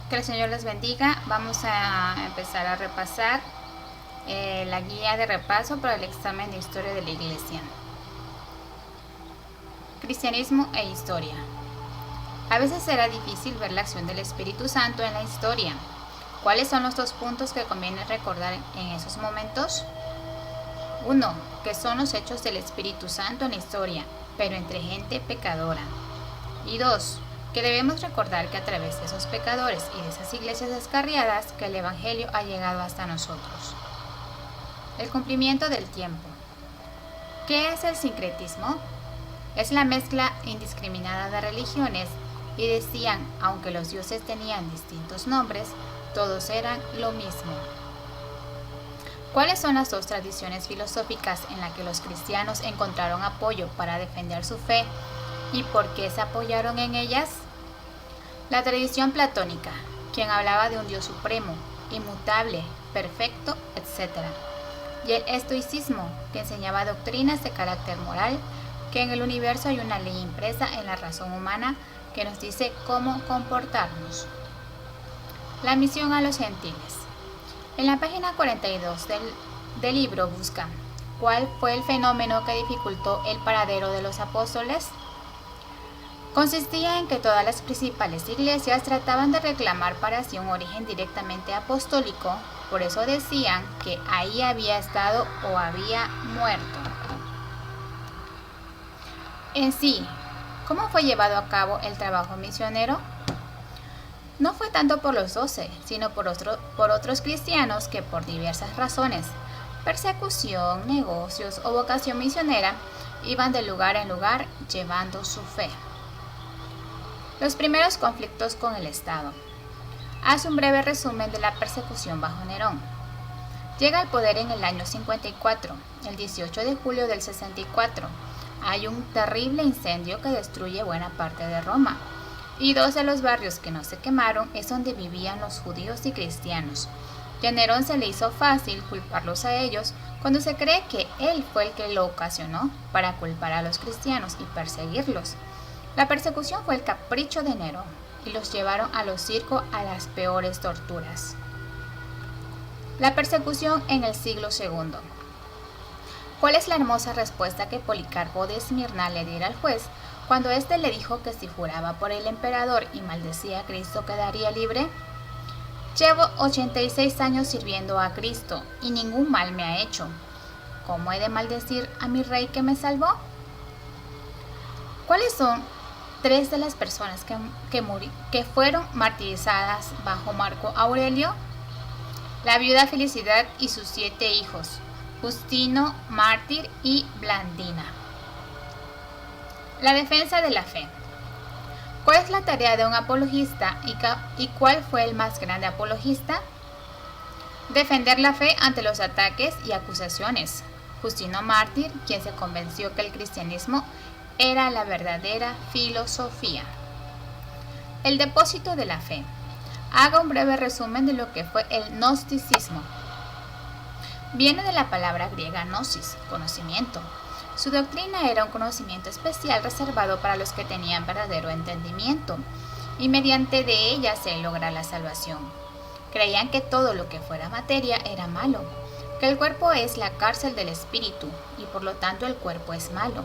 Que el Señor les bendiga. Vamos a empezar a repasar la guía de repaso para el examen de historia de la Iglesia. Cristianismo e historia. A veces será difícil ver la acción del Espíritu Santo en la historia. ¿Cuáles son los 2 puntos que conviene recordar en esos momentos? 1. Que son los hechos del Espíritu Santo en la historia, pero entre gente pecadora. Y 2. Que debemos recordar que a través de esos pecadores y de esas iglesias descarriadas que el Evangelio ha llegado hasta nosotros. El cumplimiento del tiempo. ¿Qué es el sincretismo? Es la mezcla indiscriminada de religiones y decían, aunque los dioses tenían distintos nombres, todos eran lo mismo. ¿Cuáles son las 2 tradiciones filosóficas en las que los cristianos encontraron apoyo para defender su fe y por qué se apoyaron en ellas? La tradición platónica, quien hablaba de un Dios supremo, inmutable, perfecto, etc. Y el estoicismo, que enseñaba doctrinas de carácter moral, que en el universo hay una ley impresa en la razón humana que nos dice cómo comportarnos. La misión a los gentiles. En la página 42 del libro busca, ¿cuál fue el fenómeno que dificultó el paradero de los apóstoles? Consistía en que todas las principales iglesias trataban de reclamar para sí un origen directamente apostólico, por eso decían que ahí había estado o había muerto. En sí, ¿cómo fue llevado a cabo el trabajo misionero? No fue tanto por los 12, sino por otros cristianos que por diversas razones, persecución, negocios o vocación misionera, iban de lugar en lugar llevando su fe. Los primeros conflictos con el Estado. Hace un breve resumen de la persecución bajo Nerón. Llega al poder en el año 54, el 18 de julio del 64. Hay un terrible incendio que destruye buena parte de Roma. Y 2 de los barrios que no se quemaron es donde vivían los judíos y cristianos. Y a Nerón se le hizo fácil culparlos a ellos cuando se cree que él fue el que lo ocasionó para culpar a los cristianos y perseguirlos. La persecución fue el capricho de Nerón y los llevaron a los circos a las peores torturas. La persecución en el siglo II. ¿Cuál es la hermosa respuesta que Policarpo de Esmirna le diera al juez cuando éste le dijo que si juraba por el emperador y maldecía a Cristo quedaría libre? Llevo 86 años sirviendo a Cristo y ningún mal me ha hecho. ¿Cómo he de maldecir a mi rey que me salvó? ¿Cuáles son 3 de las personas que fueron martirizadas bajo Marco Aurelio? La viuda Felicidad y sus 7 hijos, Justino, mártir y Blandina. La defensa de la fe. ¿Cuál es la tarea de un apologista y cuál fue el más grande apologista? Defender la fe ante los ataques y acusaciones. Justino mártir, quien se convenció que el cristianismo era la verdadera filosofía. El depósito de la fe. Haga un breve resumen de lo que fue el gnosticismo. Viene de la palabra griega gnosis, conocimiento. Su doctrina era un conocimiento especial reservado para los que tenían verdadero entendimiento, y mediante de ella se logra la salvación. Creían que todo lo que fuera materia era malo, que el cuerpo es la cárcel del espíritu, y por lo tanto el cuerpo es malo.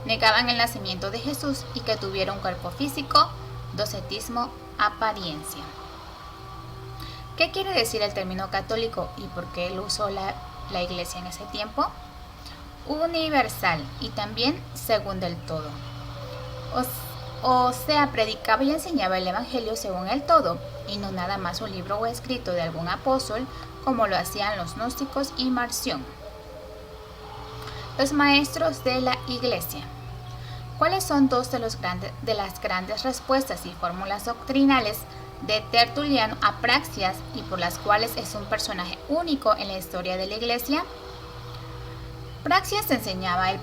Negaban el nacimiento de Jesús y que tuviera un cuerpo físico, docetismo, apariencia. ¿Qué quiere decir el término católico y por qué lo usó la Iglesia en ese tiempo? Universal y también según del todo. O sea, predicaba y enseñaba el Evangelio según el todo, y no nada más un libro o escrito de algún apóstol, como lo hacían los gnósticos y Marción. Los maestros de la Iglesia. ¿Cuáles son 2 de las grandes respuestas y fórmulas doctrinales de Tertuliano a Praxias y por las cuales es un personaje único en la historia de la Iglesia? Praxias enseñaba el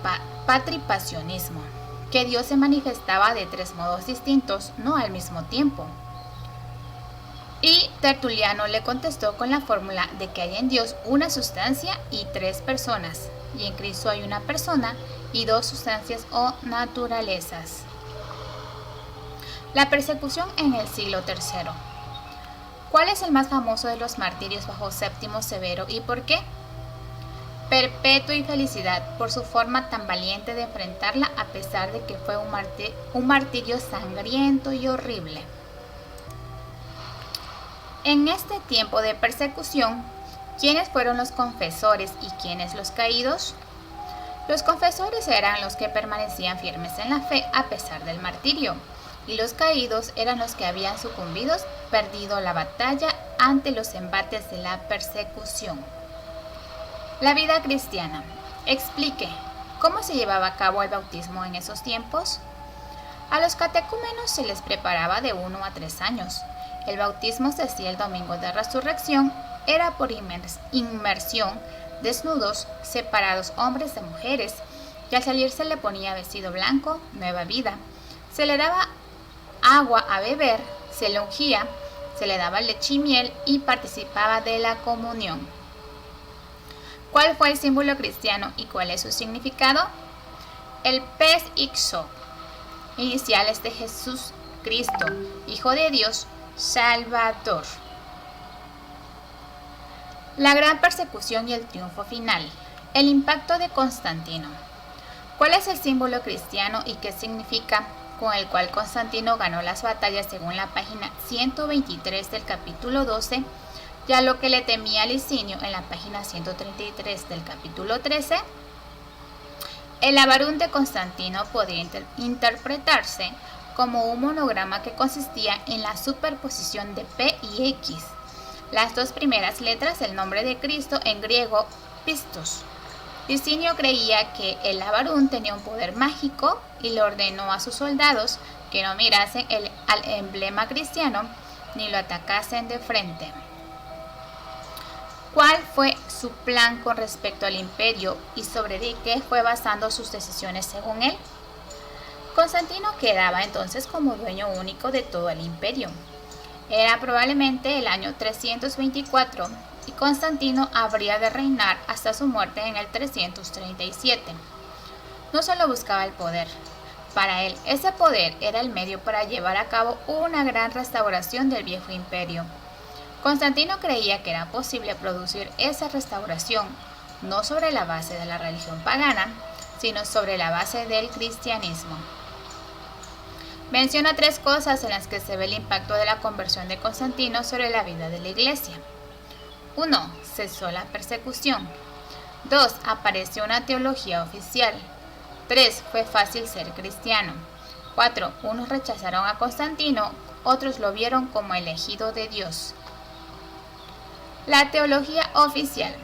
patripasionismo, que Dios se manifestaba de 3 modos distintos, no al mismo tiempo. Y Tertuliano le contestó con la fórmula de que hay en Dios una sustancia y 3 personas, y en Cristo hay una persona y 2 sustancias o naturalezas. La persecución en el siglo III. ¿Cuál es el más famoso de los martirios bajo Séptimo Severo y por qué? Perpetuo y felicidad, por su forma tan valiente de enfrentarla a pesar de que fue un martirio sangriento y horrible. En este tiempo de persecución, ¿quiénes fueron los confesores y quiénes los caídos? Los confesores eran los que permanecían firmes en la fe a pesar del martirio, y los caídos eran los que habían sucumbido, perdido la batalla ante los embates de la persecución. La vida cristiana. Explique, ¿cómo se llevaba a cabo el bautismo en esos tiempos? A los catecúmenos se les preparaba de 1 a 3 años. El bautismo se hacía el domingo de resurrección, era por inmersión, desnudos, separados hombres de mujeres, y al salir se le ponía vestido blanco, nueva vida. Se le daba agua a beber, se le ungía, se le daba leche y miel y participaba de la comunión. ¿Cuál fue el símbolo cristiano y cuál es su significado? El pez ixo, iniciales de Jesús Cristo, Hijo de Dios, Salvador. La gran persecución y el triunfo final. El impacto de Constantino. ¿Cuál es el símbolo cristiano y qué significa con el cual Constantino ganó las batallas según la página 123 del capítulo 12? Y a lo que le temía Licinio en la página 133 del capítulo 13, el Avarún de Constantino podría interpretarse como un monograma que consistía en la superposición de P y X, las dos primeras letras del nombre de Cristo en griego, pistos. Licinio creía que el Avarún tenía un poder mágico y le ordenó a sus soldados que no mirasen al emblema cristiano ni lo atacasen de frente. ¿Cuál fue su plan con respecto al imperio y sobre qué fue basando sus decisiones según él? Constantino quedaba entonces como dueño único de todo el imperio. Era probablemente el año 324 y Constantino habría de reinar hasta su muerte en el 337. No solo buscaba el poder. Para él, ese poder era el medio para llevar a cabo una gran restauración del viejo imperio. Constantino creía que era posible producir esa restauración no sobre la base de la religión pagana, sino sobre la base del cristianismo. Menciona 3 cosas en las que se ve el impacto de la conversión de Constantino sobre la vida de la Iglesia. 1. Cesó la persecución. 2. Apareció una teología oficial. 3. Fue fácil ser cristiano. 4. Unos rechazaron a Constantino, otros lo vieron como elegido de Dios. La teología oficial.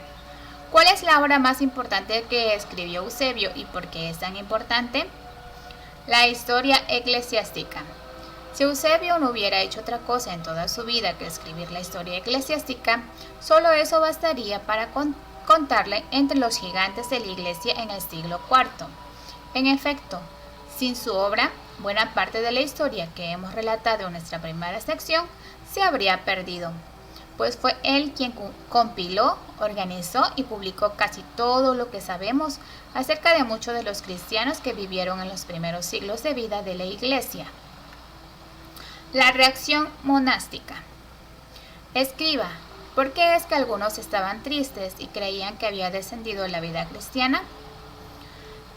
¿Cuál es la obra más importante que escribió Eusebio y por qué es tan importante? La historia eclesiástica. Si Eusebio no hubiera hecho otra cosa en toda su vida que escribir la historia eclesiástica, solo eso bastaría para contarle entre los gigantes de la Iglesia en el siglo IV. En efecto, sin su obra, buena parte de la historia que hemos relatado en nuestra primera sección se habría perdido, pues fue él quien compiló, organizó y publicó casi todo lo que sabemos acerca de muchos de los cristianos que vivieron en los primeros siglos de vida de la Iglesia. La reacción monástica. Escriba, ¿por qué es que algunos estaban tristes y creían que había descendido la vida cristiana?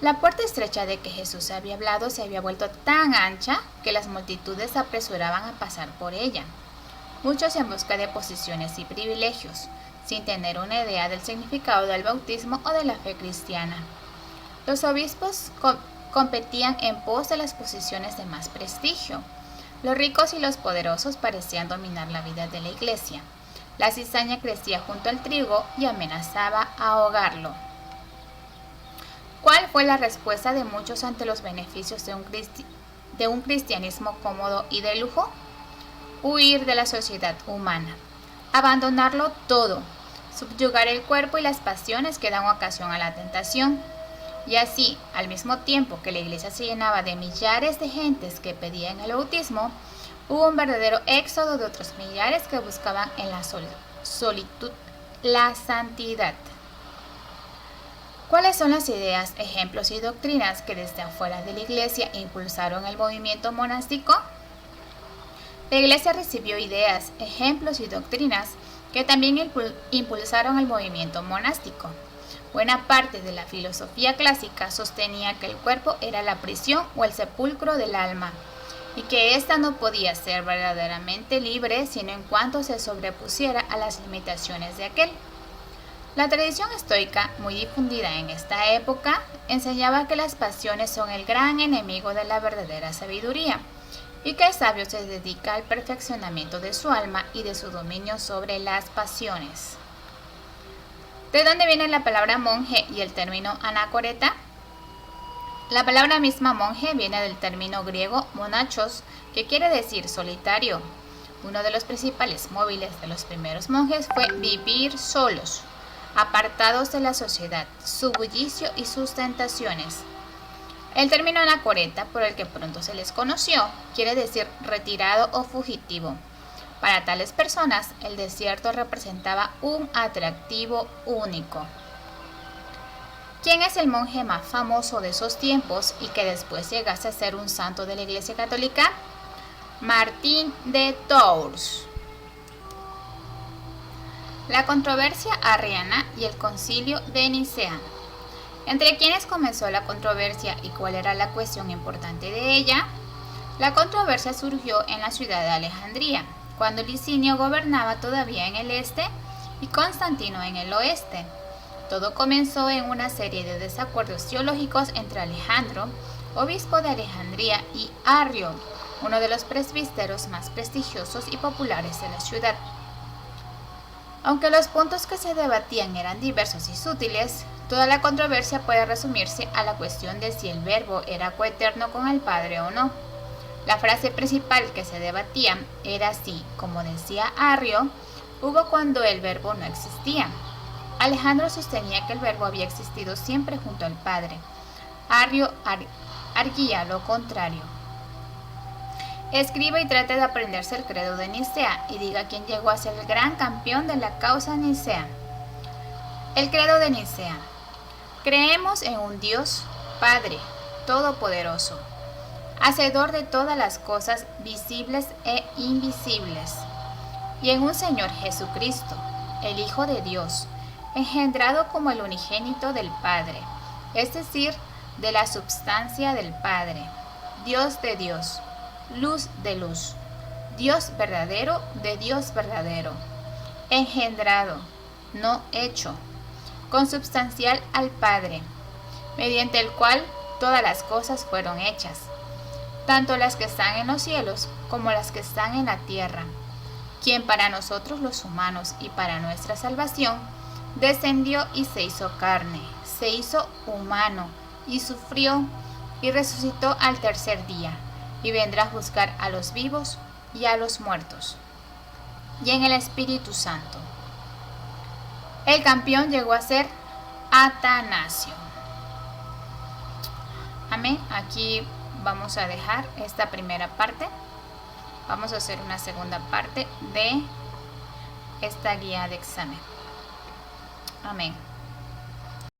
La puerta estrecha de que Jesús había hablado se había vuelto tan ancha que las multitudes se apresuraban a pasar por ella. Muchos en busca de posiciones y privilegios, sin tener una idea del significado del bautismo o de la fe cristiana. Los obispos competían en pos de las posiciones de más prestigio. Los ricos y los poderosos parecían dominar la vida de la Iglesia. La cizaña crecía junto al trigo y amenazaba ahogarlo. ¿Cuál fue la respuesta de muchos ante los beneficios de un cristianismo cómodo y de lujo? Huir de la sociedad humana, abandonarlo todo, subyugar el cuerpo y las pasiones que dan ocasión a la tentación. Y así, al mismo tiempo que la iglesia se llenaba de millares de gentes que pedían el bautismo, hubo un verdadero éxodo de otros millares que buscaban en la solitud la santidad. ¿Cuáles son las ideas, ejemplos y doctrinas que desde afuera de la iglesia impulsaron el movimiento monástico? La Iglesia recibió ideas, ejemplos y doctrinas que también impulsaron el movimiento monástico. Buena parte de la filosofía clásica sostenía que el cuerpo era la prisión o el sepulcro del alma, y que ésta no podía ser verdaderamente libre sino en cuanto se sobrepusiera a las limitaciones de aquel. La tradición estoica, muy difundida en esta época, enseñaba que las pasiones son el gran enemigo de la verdadera sabiduría, y que el sabio se dedica al perfeccionamiento de su alma y de su dominio sobre las pasiones. ¿De dónde viene la palabra monje y el término anacoreta? La palabra misma monje viene del término griego monachos, que quiere decir solitario. Uno de los principales móviles de los primeros monjes fue vivir solos, apartados de la sociedad, su bullicio y sus tentaciones. El término anacoreta, por el que pronto se les conoció, quiere decir retirado o fugitivo. Para tales personas, el desierto representaba un atractivo único. ¿Quién es el monje más famoso de esos tiempos y que después llegase a ser un santo de la Iglesia Católica? Martín de Tours. La controversia arriana y el concilio de Nicea. ¿Entre quiénes comenzó la controversia y cuál era la cuestión importante de ella? La controversia surgió en la ciudad de Alejandría, cuando Licinio gobernaba todavía en el este y Constantino en el oeste. Todo comenzó en una serie de desacuerdos teológicos entre Alejandro, obispo de Alejandría, y Arrio, uno de los presbíteros más prestigiosos y populares de la ciudad. Aunque los puntos que se debatían eran diversos y sutiles, toda la controversia puede resumirse a la cuestión de si el Verbo era coeterno con el Padre o no. La frase principal que se debatía era si, como decía Arrio, hubo cuando el Verbo no existía. Alejandro sostenía que el Verbo había existido siempre junto al Padre. Arrio arguía lo contrario. Escriba y trate de aprenderse el credo de Nicea y diga quién llegó a ser el gran campeón de la causa nicea. El credo de Nicea. Creemos en un Dios, Padre, Todopoderoso, Hacedor de todas las cosas visibles e invisibles, y en un Señor Jesucristo, el Hijo de Dios, engendrado como el unigénito del Padre, es decir, de la substancia del Padre, Dios de Dios, luz de luz, Dios verdadero de Dios verdadero, engendrado, no hecho, consubstancial al Padre, mediante el cual todas las cosas fueron hechas, tanto las que están en los cielos como las que están en la tierra, quien para nosotros los humanos y para nuestra salvación descendió y se hizo carne, se hizo humano y sufrió y resucitó al tercer día, y vendrá a juzgar a los vivos y a los muertos. Y en el Espíritu Santo. El campeón llegó a ser Atanasio. Amén. Aquí vamos a dejar esta primera parte. Vamos a hacer una segunda parte de esta guía de examen. Amén.